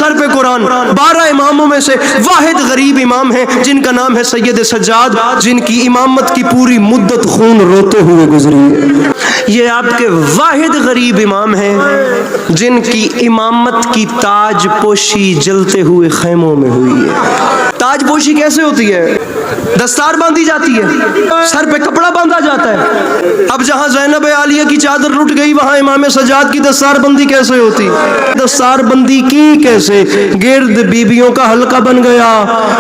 سر پہ قرآن. 12 اماموں میں سے واحد غریب امام ہے جن کا نام ہے سید سجاد، جن کی امامت کی پوری مدت خون روتے ہوئے گزری ہے. یہ آپ کے واحد غریب امام ہیں جن کی امامت کی تاج پوشی جلتے ہوئے خیموں میں ہوئی ہے. تاج پوشی کیسے ہوتی ہے؟ دستار باندھی جاتی ہے، سر پہ کپڑا باندھا جاتا ہے. اب جہاں زینب عالیہ کی چادر ٹوٹ گئی وہاں امام سجاد کی دستار بندی کیسے ہوتی؟ دستار بندی کی کیسے؟ گرد بیبیوں کا حلقہ بن گیا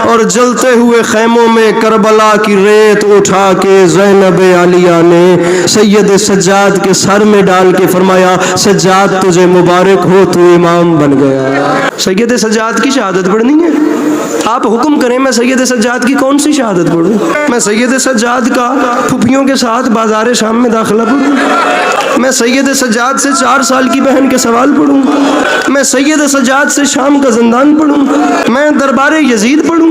اور جلتے ہوئے خیموں میں کربلا کی ریت اٹھا کے زینب عالیہ نے سید سجاد کے سر میں ڈال کے فرمایا سجاد تجھے مبارک ہو، تو امام بن گیا. سید سجاد کی شہادت پڑھنی ہے؟ آپ حکم کریں میں سید سجاد کی کون سی شہادت پڑھوں؟ میں سید سجاد کا پھپھیوں کے ساتھ بازار شام میں داخلہ پڑھوں؟ میں سید سجاد سے 4 سال کی بہن کے سوال پڑھوں؟ میں سید سجاد سے شام کا زندان پڑھوں؟ میں دربار یزید پڑھوں؟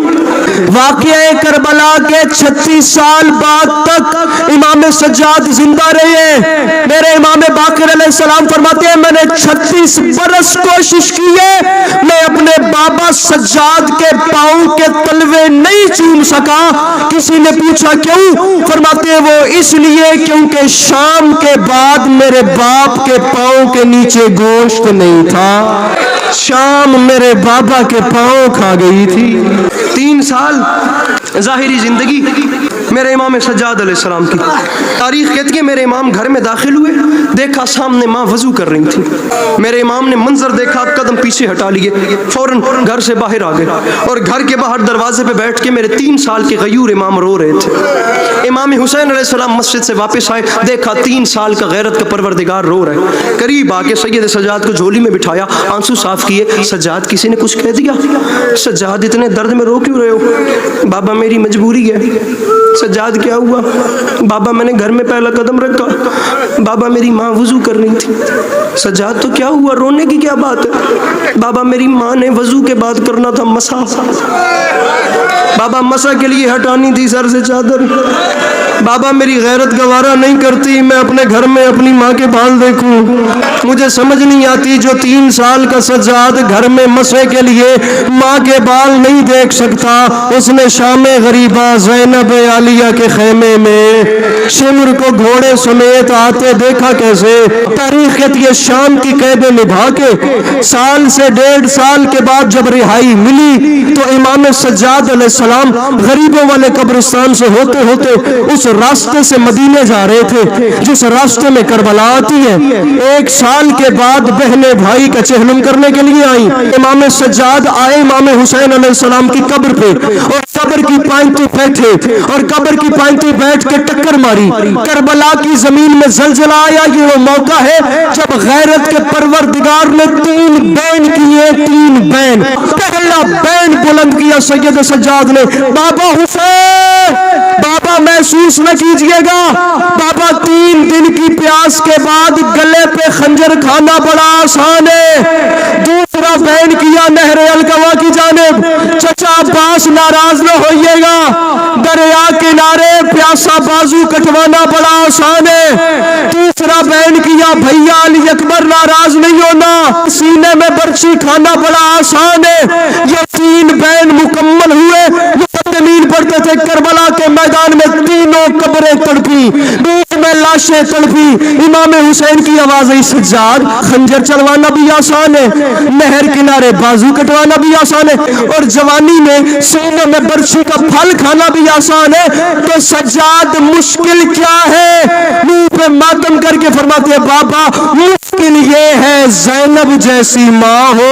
واقعہ کربلا کے 36 سال بعد تک امام سجاد زندہ رہے. میرے امام باقر علیہ السلام فرماتے ہیں میں نے 36 برس کوشش کی ہے، میں اپنے بابا سجاد کے پاؤں کے تلوے نہیں چوم سکا. کسی نے پوچھا کیوں؟ فرماتے ہیں وہ اس لیے کیونکہ شام کے بعد میرے باپ کے پاؤں کے نیچے گوشت نہیں تھا. شام میرے بابا کے پاؤں کھا گئی تھی. 3 سال ظاہری زندگی میرے امام سجاد علیہ السلام کی. تاریخ کہتی ہے میرے امام گھر میں داخل ہوئے، دیکھا سامنے ماں وضو کر رہی تھی. میرے امام نے منظر دیکھا، قدم پیچھے ہٹا لیے، فوراً گھر سے باہر آ گئے اور گھر کے باہر دروازے پہ بیٹھ کے میرے 3 سال کے غیور امام رو رہے تھے. امام حسین علیہ السلام مسجد سے واپس آئے، دیکھا 3 سال کا غیرت کا پروردگار رو رہا ہے. قریب آ کے سید سجاد کو جھولی میں بٹھایا، آنسو صاف کیے. سجاد کسی نے کچھ کہہ دیا؟ سجاد اتنے درد میں رو کیوں رہے ہو؟ بابا میری مجبوری ہے. سجاد کیا ہوا؟ بابا میں نے گھر میں پہلا قدم رکھا، بابا میری ماں وضو کر رہی تھی. سجاد تو کیا ہوا، رونے کی کیا بات ہے؟ بابا میری ماں نے وضو کے بعد کرنا تھا مسح، بابا مسح کے لیے ہٹانی تھی سر سے چادر. بابا میری غیرت گوارا نہیں کرتی میں اپنے گھر میں اپنی ماں کے بال دیکھوں. مجھے سمجھ نہیں آتی جو 3 سال کا سجاد گھر میں مسح کے لیے ماں کے بال نہیں دیکھ سکتا، اس نے شام غریبہ زینب عالیہ کے خیمے میں شمر کو گھوڑے سمیت آتے دیکھا کیسے؟ تاریخ کہتی ہے شام کی قید نبھا کے سال سے 1.5 سال کے بعد جب رہائی ملی تو امام سجاد علیہ السلام غریبوں والے قبرستان سے ہوتے ہوتے اس راستے سے مدینے جا رہے تھے جس راستے میں کربلا آتی ہے. 1 سال کے بعد بہنیں بھائی کا چہلم کرنے کے لیے آئیں. امام سجاد آئے امام حسین علیہ السلام کی قبر پہ اور قبر کی پائنتی بیٹھے اور قبر کی پائنتی بیٹھ کے ٹکر ماری. کربلا کی زمین میں زلزلہ آیا. یہ وہ موقع ہے جب غیرت کے پروردگار نے 3 بین کیے. 3 بین. پہلا بین بلند کیا سید سجاد نے، بابا حسین بابا محسوس نہ کیجئے گا، بابا 3 دن کی پیاس کے بعد گلے پہ خنجر کھانا بڑا آسان ہے. دوسرا بین کیا نہر الکوا کی جانب، چچا عباس ناراض نہ ہوئیے گا، دریا کنارے پیاسا بازو کٹوانا بڑا آسان ہے. تیسرا بین کیا بھیا علی اکبر ناراض نہیں ہونا، سینے میں برچی کھانا بڑا آسان ہے. یہ 3 بین مکمل ہوئے. مقدمین پڑھتے تھے کربلا کے میدان میں تینوں قبریں تڑپی، بیچ میں لاشیں تڑپی. امام حسین کی آواز آئی سجاد خنجر چلوانا بھی آسان ہے، نہر کنارے بازو کٹوانا بھی آسان ہے، اور جوانی میں سینے میں برچی کا پھل کھانا بھی آسان ہے. تو سجاد مشکل کیا ہے؟ منہ پہ ماتم کر کے فرماتے ہیں بابا مشکل یہ ہے زینب جیسی ماں ہو،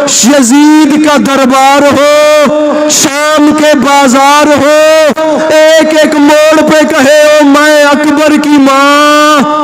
یزید کا دربار ہو، شام کے بازار ہو، ایک ایک موڑ پہ کہے او میں اکبر کی ماں.